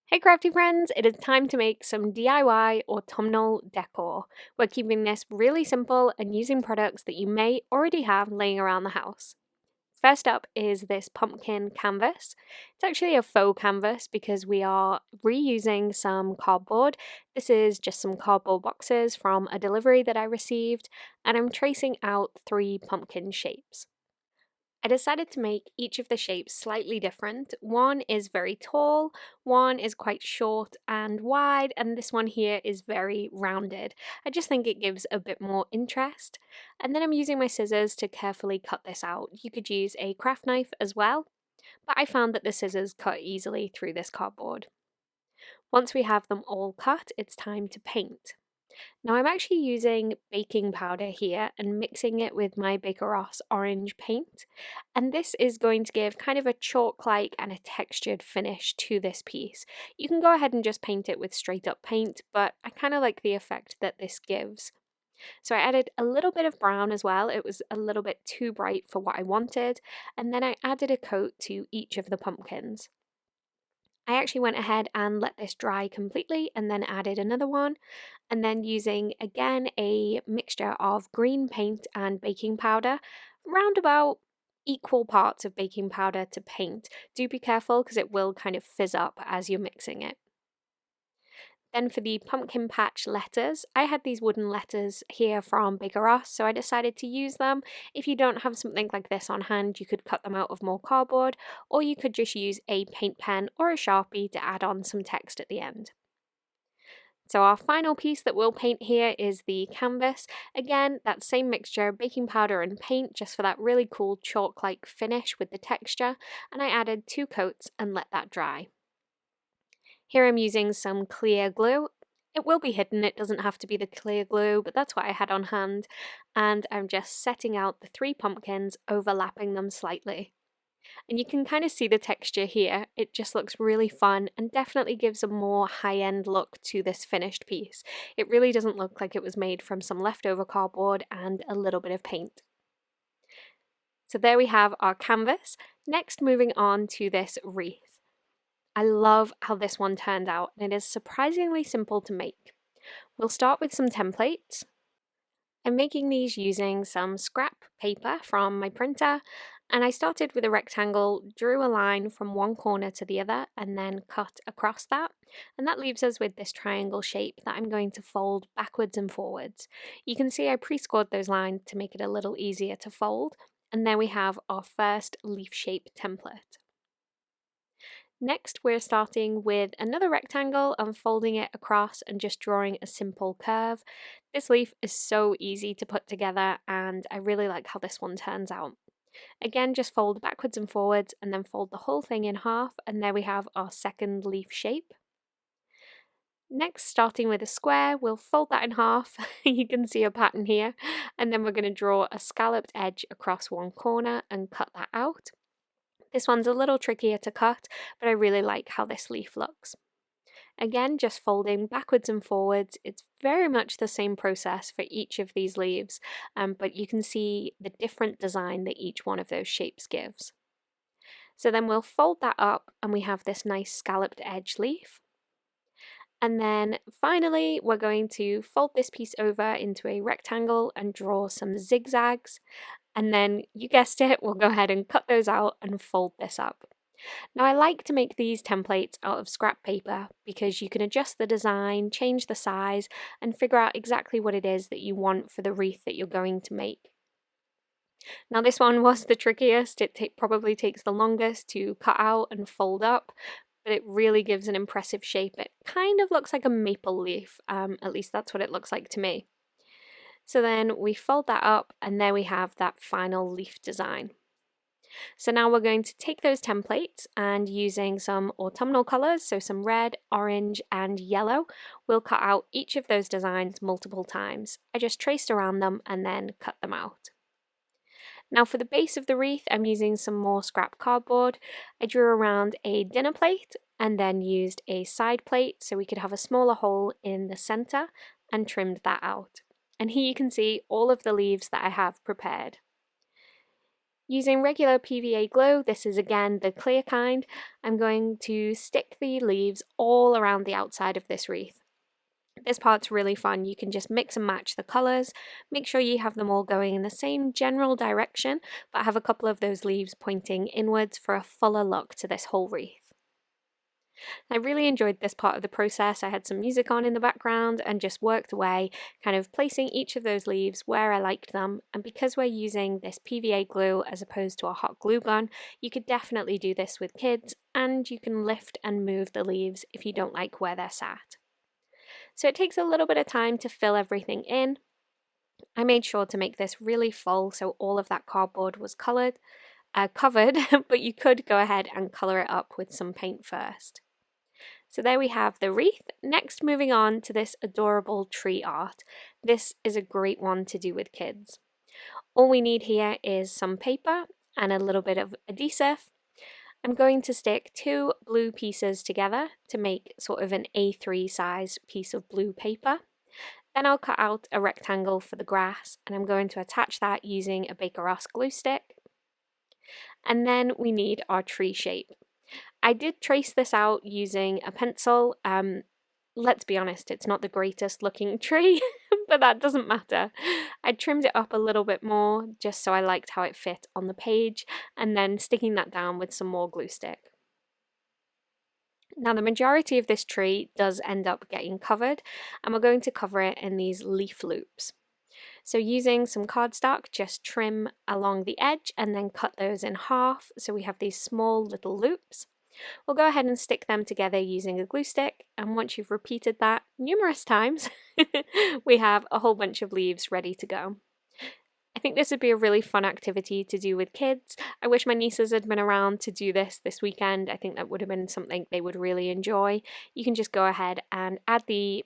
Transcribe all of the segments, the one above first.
Hey crafty friends, it is time to make some DIY autumnal decor. We're keeping this really simple and using products that you may already have laying around the house. First up is this pumpkin canvas. It's actually a faux canvas because we are reusing some cardboard. This is just some cardboard boxes from a delivery that I received, and I'm tracing out 3 pumpkin shapes. I decided to make each of the shapes slightly different. One is very tall, one is quite short and wide, and this one here is very rounded. I just think it gives a bit more interest. And then I'm using my scissors to carefully cut this out. You could use a craft knife as well, but I found that the scissors cut easily through this cardboard. Once we have them all cut, it's time to paint. Now I'm actually using baking powder here and mixing it with my Baker Ross orange paint. And this is going to give kind of a chalk-like and a textured finish to this piece. You can go ahead and just paint it with straight up paint, but I kind of like the effect that this gives. So I added a little bit of brown as well. It was a little bit too bright for what I wanted. And then I added a coat to each of the pumpkins. I actually went ahead and let this dry completely and then added another one, and then using again a mixture of green paint and baking powder, round about equal parts of baking powder to paint. Do be careful because it will kind of fizz up as you're mixing it. Then for the pumpkin patch letters, I had these wooden letters here from Baker Ross, so I decided to use them. If you don't have something like this on hand, you could cut them out of more cardboard, or you could just use a paint pen or a Sharpie to add on some text at the end. So our final piece that we'll paint here is the canvas. Again, that same mixture, baking powder and paint, just for that really cool chalk-like finish with the texture, and I added 2 coats and let that dry. Here I'm using some clear glue. It will be hidden, it doesn't have to be the clear glue, but that's what I had on hand. And I'm just setting out the 3 pumpkins, overlapping them slightly. And you can kind of see the texture here. It just looks really fun and definitely gives a more high-end look to this finished piece. It really doesn't look like it was made from some leftover cardboard and a little bit of paint. So there we have our canvas. Next, moving on to this wreath. I love how this one turned out, and it is surprisingly simple to make. We'll start with some templates. I'm making these using some scrap paper from my printer, and I started with a rectangle, drew a line from one corner to the other, and then cut across that. And that leaves us with this triangle shape that I'm going to fold backwards and forwards. You can see I pre-scored those lines to make it a little easier to fold, and there we have our first leaf shape template. Next, we're starting with another rectangle and folding it across and just drawing a simple curve. This leaf is so easy to put together, and I really like how this one turns out. Again, just fold backwards and forwards and then fold the whole thing in half, and there we have our second leaf shape. Next, starting with a square, we'll fold that in half. You can see a pattern here, and then we're going to draw a scalloped edge across one corner and cut that out. This one's a little trickier to cut, but I really like how this leaf looks. Again, just folding backwards and forwards. It's very much the same process for each of these leaves, but you can see the different design that each one of those shapes gives. So then we'll fold that up and we have this nice scalloped edge leaf. And then finally, we're going to fold this piece over into a rectangle and draw some zigzags. And then, you guessed it, we'll go ahead and cut those out and fold this up. Now I like to make these templates out of scrap paper because you can adjust the design, change the size, and figure out exactly what it is that you want for the wreath that you're going to make. Now this one was the trickiest, it probably takes the longest to cut out and fold up, but it really gives an impressive shape. It kind of looks like a maple leaf, at least that's what it looks like to me. So then we fold that up and there we have that final leaf design. So now we're going to take those templates and using some autumnal colours, so some red, orange and yellow, we'll cut out each of those designs multiple times. I just traced around them and then cut them out. Now for the base of the wreath, I'm using some more scrap cardboard. I drew around a dinner plate and then used a side plate so we could have a smaller hole in the centre and trimmed that out. And here you can see all of the leaves that I have prepared. Using regular PVA glue, this is again the clear kind, I'm going to stick the leaves all around the outside of this wreath. This part's really fun. You can just mix and match the colours, make sure you have them all going in the same general direction, but have a couple of those leaves pointing inwards for a fuller look to this whole wreath. I really enjoyed this part of the process. I had some music on in the background and just worked away, kind of placing each of those leaves where I liked them. And because we're using this PVA glue as opposed to a hot glue gun, you could definitely do this with kids, and you can lift and move the leaves if you don't like where they're sat. So it takes a little bit of time to fill everything in. I made sure to make this really full so all of that cardboard was covered, but you could go ahead and colour it up with some paint first. So there we have the wreath. Next, moving on to this adorable tree art. This is a great one to do with kids. All we need here is some paper and a little bit of adhesive. I'm going to stick 2 blue pieces together to make sort of an A3 size piece of blue paper. Then I'll cut out a rectangle for the grass, and I'm going to attach that using a Baker Ross glue stick. And then we need our tree shape. I did trace this out using a pencil. Let's be honest, it's not the greatest looking tree, but that doesn't matter. I trimmed it up a little bit more just so I liked how it fit on the page, and then sticking that down with some more glue stick. Now the majority of this tree does end up getting covered, and we're going to cover it in these leaf loops. So using some cardstock, just trim along the edge and then cut those in half so we have these small little loops. We'll go ahead and stick them together using a glue stick, and once you've repeated that numerous times, we have a whole bunch of leaves ready to go. I think this would be a really fun activity to do with kids. I wish my nieces had been around to do this weekend. I think that would have been something they would really enjoy. You can just go ahead and add the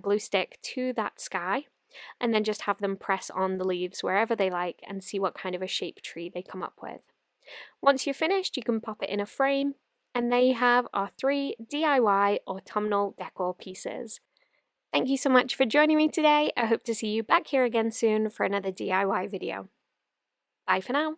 glue stick to that sky, and then just have them press on the leaves wherever they like and see what kind of a shaped tree they come up with. Once you're finished, you can pop it in a frame, and there you have our 3 DIY autumnal decor pieces. Thank you so much for joining me today. I hope to see you back here again soon for another DIY video. Bye for now.